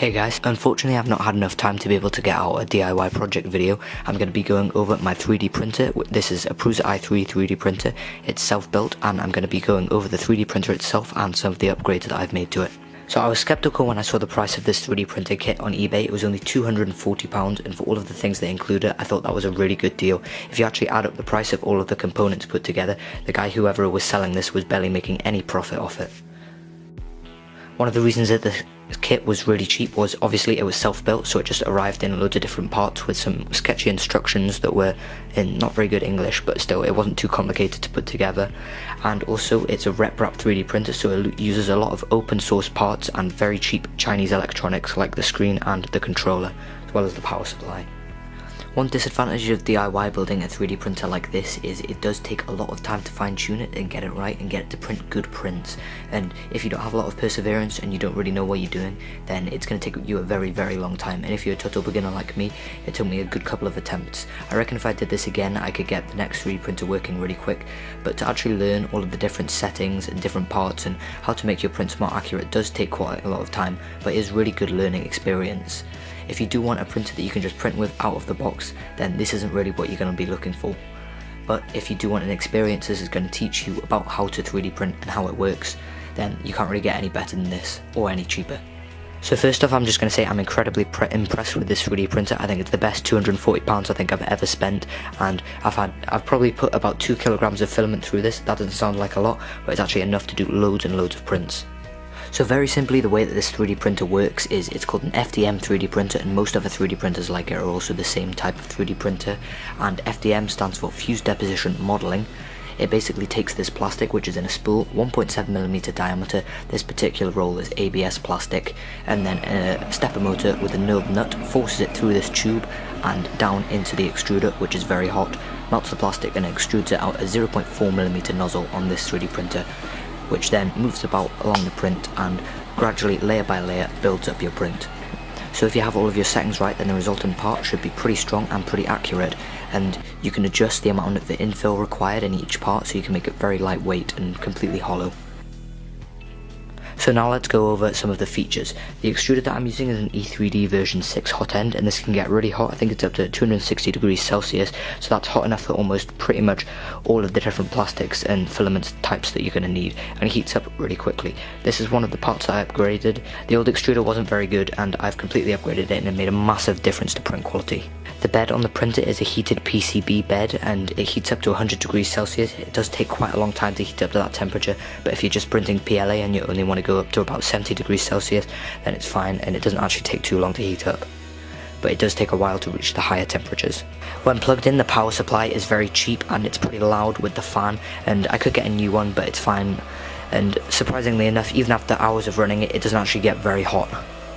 Hey guys, unfortunately I've not had enough time to be able to get out a DIY project video. I'm going to be going over my 3D printer. This is a Prusa i3 3D printer. It's self-built and I'm going to be going over the 3D printer itself and some of the upgrades that I've made to it. So I was skeptical when I saw the price of this 3D printer kit on eBay. It was only £240, and for all of the things they included, I thought that was a really good deal. If you actually add up the price of all of the components put together, the guy whoever was selling this was barely making any profit off it. One of the reasons that the kit was really cheap was obviously it was self-built, so it just arrived in loads of different parts with some sketchy instructions that were in not very good English, but still it wasn't too complicated to put together. And also it's a RepRap 3D printer, so it uses a lot of open source parts and very cheap Chinese electronics like the screen and the controller, as well as the power supply. One disadvantage of DIY building a 3D printer like this is it does take a lot of time to fine tune it and get it right and get it to print good prints. And if you don't have a lot of perseverance and you don't really know what you're doing, then it's going to take you a very long time. And if you're a total beginner like me, it took me a good couple of attempts. I reckon if I did this again, I could get the next 3D printer working really quick. But to actually learn all of the different settings and different parts and how to make your prints more accurate does take quite a lot of time, but it is really good learning experience. If you do want a printer that you can just print with out of the box, then this isn't really what you're going to be looking for. But if you do want an experience, this is going to teach you about how to 3D print and how it works, then you can't really get any better than this, or any cheaper. So first off, I'm just going to say I'm incredibly impressed with this 3D printer. I think it's the best £240 I think I've ever spent, and I've probably put about 2 kilograms of filament through this. That doesn't sound like a lot, but it's actually enough to do loads and loads of prints. So very simply, the way that this 3D printer works is it's called an FDM 3D printer, and most other 3D printers like it are also the same type of 3D printer, and FDM stands for Fused Deposition Modeling. It basically takes this plastic, which is in a spool 1.7mm diameter. This particular roll is ABS plastic, and then a stepper motor with a knurled nut forces it through this tube and down into the extruder, which is very hot, melts the plastic and extrudes it out a 0.4mm nozzle on this 3D printer, which then moves about along the print and gradually, layer by layer, builds up your print. So if you have all of your settings right, then the resultant part should be pretty strong and pretty accurate, and you can adjust the amount of the infill required in each part so you can make it very lightweight and completely hollow. So now let's go over some of the features. The extruder that I'm using is an E3D version 6 hot end, and this can get really hot. I think it's up to 260 degrees Celsius, so that's hot enough for almost pretty much all of the different plastics and filament types that you're going to need, and it heats up really quickly. This is one of the parts that I upgraded. The old extruder wasn't very good, and I've completely upgraded it, and it made a massive difference to print quality. The bed on the printer is a heated PCB bed, and it heats up to 100 degrees Celsius. It does take quite a long time to heat up to that temperature, but if you're just printing PLA and you only want to go up to about 70 degrees Celsius, then it's fine, and it doesn't actually take too long to heat up. But it does take a while to reach the higher temperatures. When plugged in, the power supply is very cheap and it's pretty loud with the fan, and I could get a new one, but it's fine. And surprisingly enough, even after hours of running it, it doesn't actually get very hot.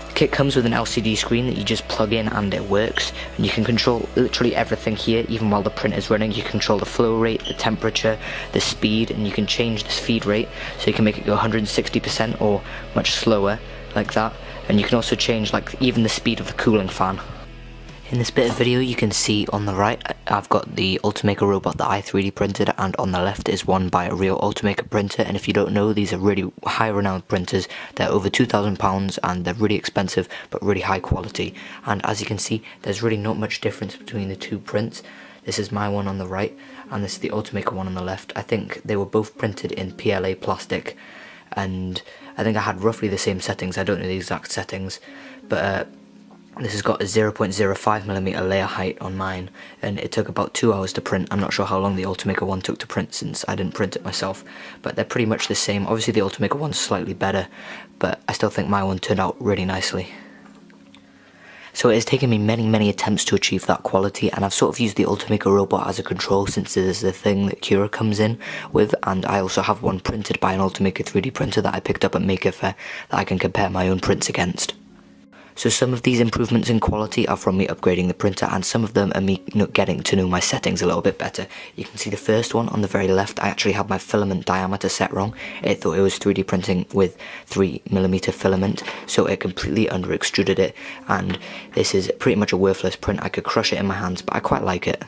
The kit comes with an LCD screen that you just plug in and it works, and you can control literally everything here. Even while the print is running, you control the flow rate, the temperature, the speed, and you can change the speed rate so you can make it go 160% or much slower, like that. And you can also change like even the speed of the cooling fan. In this bit of video you can see on the right I've got the Ultimaker robot that I 3D printed, and on the left is one by a real Ultimaker printer. And if you don't know, these are really high renowned printers. They're over £2,000 and they're really expensive but really high quality. And as you can see, there's really not much difference between the two prints. This is my one on the right and this is the Ultimaker one on the left. I think they were both printed in PLA plastic, and I think I had roughly the same settings. I don't know the exact settings, but this has got a 0.05mm layer height on mine, and it took about 2 hours to print. I'm not sure how long the Ultimaker one took to print since I didn't print it myself, but they're pretty much the same. Obviously the Ultimaker one's slightly better, but I still think my one turned out really nicely. So it has taken me many attempts to achieve that quality, and I've sort of used the Ultimaker robot as a control since it is the thing that Cura comes in with, and I also have one printed by an Ultimaker 3D printer that I picked up at Maker Faire that I can compare my own prints against. So some of these improvements in quality are from me upgrading the printer, and some of them are me getting to know my settings a little bit better. You can see the first one on the very left, I actually had my filament diameter set wrong. It thought it was 3D printing with 3mm filament, so it completely under extruded it, and this is pretty much a worthless print. I could crush it in my hands, but I quite like it.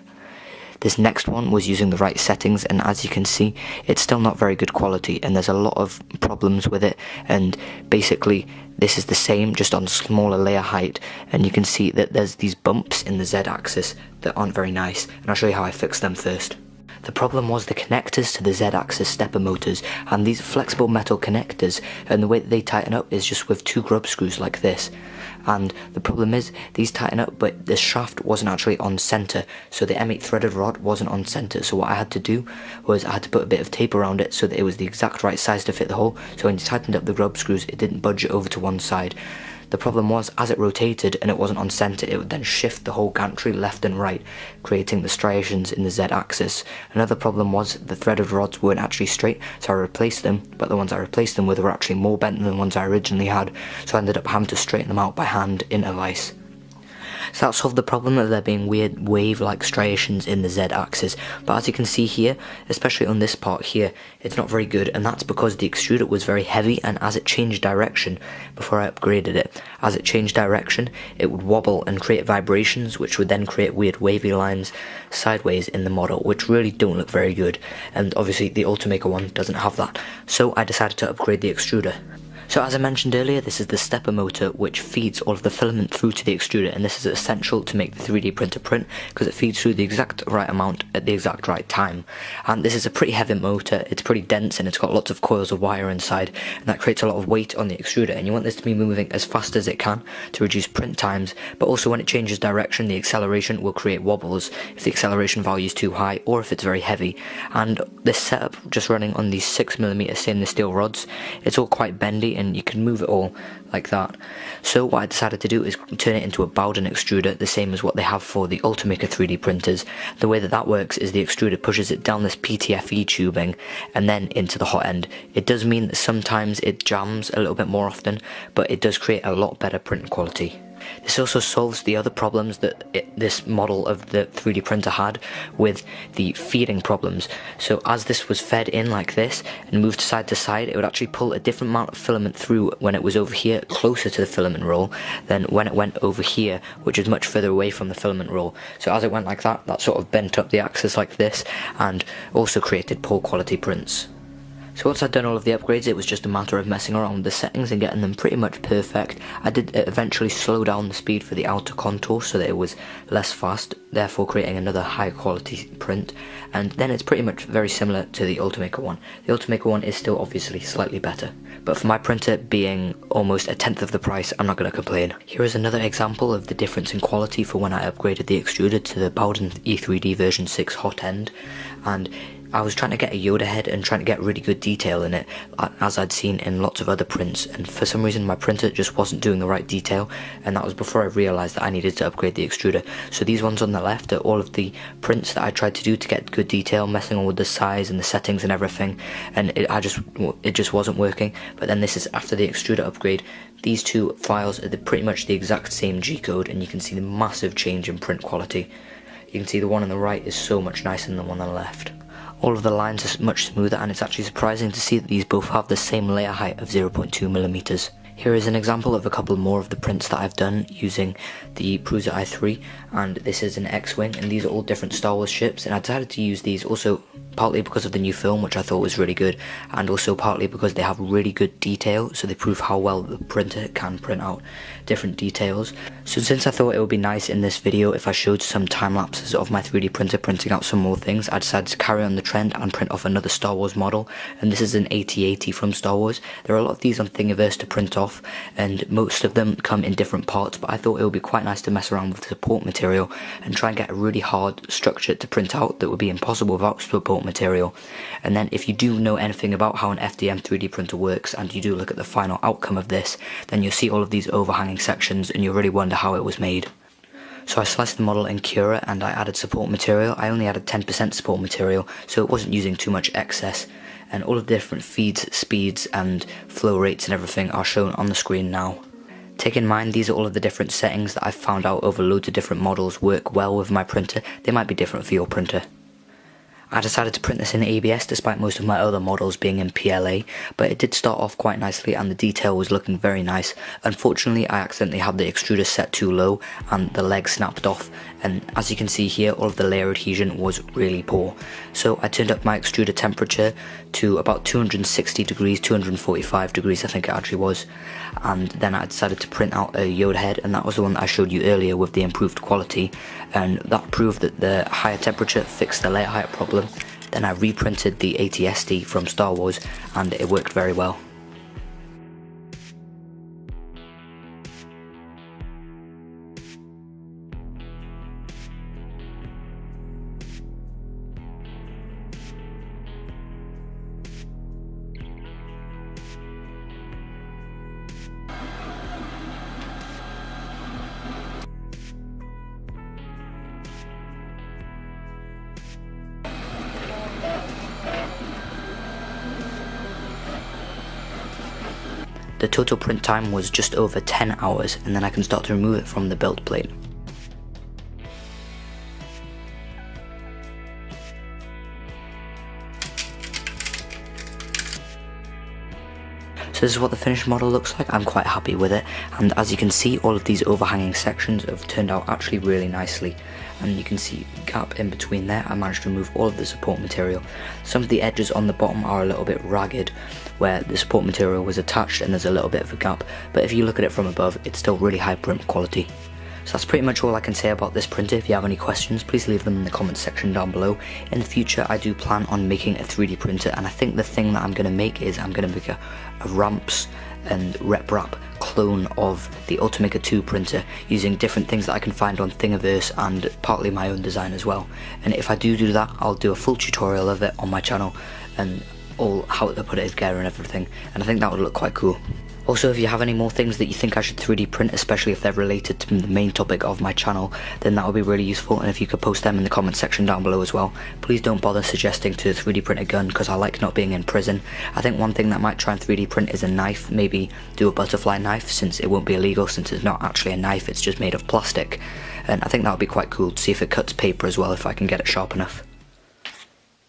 This next one was using the right settings, and as you can see, it's still not very good quality and there's a lot of problems with it, and basically this is the same just on smaller layer height, and you can see that there's these bumps in the Z-axis that aren't very nice, and I'll show you how I fixed them first. The problem was the connectors to the Z-axis stepper motors, and these flexible metal connectors, and the way that they tighten up is just with 2 grub screws like this. And the problem is, these tighten up, but the shaft wasn't actually on center, so the M8 threaded rod wasn't on center. So what I had to do was I had to put a bit of tape around it so that it was the exact right size to fit the hole, so when you tightened up the grub screws, it didn't budge it over to one side. The problem was, as it rotated and it wasn't on center, it would then shift the whole gantry left and right, creating the striations in the Z-axis. Another problem was the threaded rods weren't actually straight, so I replaced them, but the ones I replaced them with were actually more bent than the ones I originally had, so I ended up having to straighten them out by hand in a vise. So that solved the problem of there being weird wave-like striations in the Z-axis, but as you can see here, especially on this part here, it's not very good, and that's because the extruder was very heavy, and as it changed direction, before I upgraded it, as it changed direction, it would wobble and create vibrations, which would then create weird wavy lines sideways in the model, which really don't look very good, and obviously the Ultimaker one doesn't have that, so I decided to upgrade the extruder. So as I mentioned earlier, this is the stepper motor which feeds all of the filament through to the extruder, and this is essential to make the 3D printer print because it feeds through the exact right amount at the exact right time. And this is a pretty heavy motor, it's pretty dense and it's got lots of coils of wire inside, and that creates a lot of weight on the extruder, and you want this to be moving as fast as it can to reduce print times, but also when it changes direction the acceleration will create wobbles if the acceleration value is too high or if it's very heavy. And this setup, just running on these 6mm stainless steel rods, it's all quite bendy and you can move it all like that. So what I decided to do is turn it into a Bowden extruder, the same as what they have for the Ultimaker 3D printers. The way that that works is the extruder pushes it down this PTFE tubing and then into the hot end. It does mean that sometimes it jams a little bit more often, but it does create a lot better print quality. This also solves the other problems that this model of the 3D printer had with the feeding problems. So as this was fed in like this and moved side to side, it would actually pull a different amount of filament through when it was over here closer to the filament roll than when it went over here, which is much further away from the filament roll. So as it went like that, that sort of bent up the axis like this and also created poor quality prints. So once I'd done all of the upgrades, it was just a matter of messing around with the settings and getting them pretty much perfect. I did eventually slow down the speed for the outer contour so that it was less fast, therefore creating another high quality print, and then it's pretty much very similar to the Ultimaker one. The Ultimaker one is still obviously slightly better, but for my printer being almost 1/10 of the price, I'm not going to complain. Here is another example of the difference in quality for when I upgraded the extruder to the Bowden E3D version 6 hot end, and I was trying to get a Yoda head and trying to get really good detail in it, as I'd seen in lots of other prints, and for some reason my printer just wasn't doing the right detail, and that was before I realised that I needed to upgrade the extruder. So these ones on the left are all of the prints that I tried to do to get good detail, messing on with the size and the settings and everything, and it just wasn't working. But then this is after the extruder upgrade. These two files are pretty much the exact same G-code, and you can see the massive change in print quality. You can see the one on the right is so much nicer than the one on the left. All of the lines are much smoother, and it's actually surprising to see that these both have the same layer height of 0.2mm. Here is an example of a couple more of the prints that I've done using the Prusa i3, and this is an X-Wing, and these are all different Star Wars ships, and I decided to use these also partly because of the new film, which I thought was really good, and also partly because they have really good detail, so they prove how well the printer can print out different details. So since I thought it would be nice in this video if I showed some time lapses of my 3D printer printing out some more things, I decided to carry on the trend and print off another Star Wars model, and this is an 8080 from Star Wars. There are a lot of these on Thingiverse to print off, and most of them come in different parts, but I thought it would be quite nice to mess around with the support material and try and get a really hard structure to print out that would be impossible without support material. And then if you do know anything about how an FDM 3D printer works, and you do look at the final outcome of this, then you'll see all of these overhanging sections and you'll really wonder how it was made. So I sliced the model in Cura and I added support material. I only added 10% support material, so it wasn't using too much excess, and all of the different feeds, speeds and flow rates and everything are shown on the screen now. Take in mind, these are all of the different settings that I've found out over loads of different models work well with my printer. They might be different for your printer. I decided to print this in ABS despite most of my other models being in PLA, but it did start off quite nicely and the detail was looking very nice. Unfortunately, I accidentally had the extruder set too low and the leg snapped off, and as you can see here, all of the layer adhesion was really poor. So I turned up my extruder temperature to about 260 degrees, 245 degrees I think it actually was, and then I decided to print out a Yoda head, and that was the one that I showed you earlier with the improved quality, and that proved that the higher temperature fixed the layer height problem. Then I reprinted the AT-ST from Star Wars and it worked very well. The total print time was just over 10 hours, and then I can start to remove it from the build plate. So this is what the finished model looks like. I'm quite happy with it, and as you can see, all of these overhanging sections have turned out actually really nicely, and you can see the gap in between there. I managed to remove all of the support material. Some of the edges on the bottom are a little bit ragged where the support material was attached and there's a little bit of a gap, but if you look at it from above, it's still really high print quality. So that's pretty much all I can say about this printer. If you have any questions, please leave them in the comments section down below. In the future, I do plan on making a 3D printer, and I think the thing that I'm going to make is I'm going to make a ramps and rep wrap clone of the Ultimaker 2 printer using different things that I can find on Thingiverse and partly my own design as well. And if I do that, I'll do a full tutorial of it on my channel and all how to put it together and everything, and I think that would look quite cool. Also, if you have any more things that you think I should 3D print, especially if they're related to the main topic of my channel, then that would be really useful, and if you could post them in the comment section down below as well. Please don't bother suggesting to 3D print a gun, because I like not being in prison. I think one thing that I might try and 3D print is a knife, maybe do a butterfly knife, since it won't be illegal, since it's not actually a knife, it's just made of plastic. And I think that would be quite cool to see if it cuts paper as well, if I can get it sharp enough.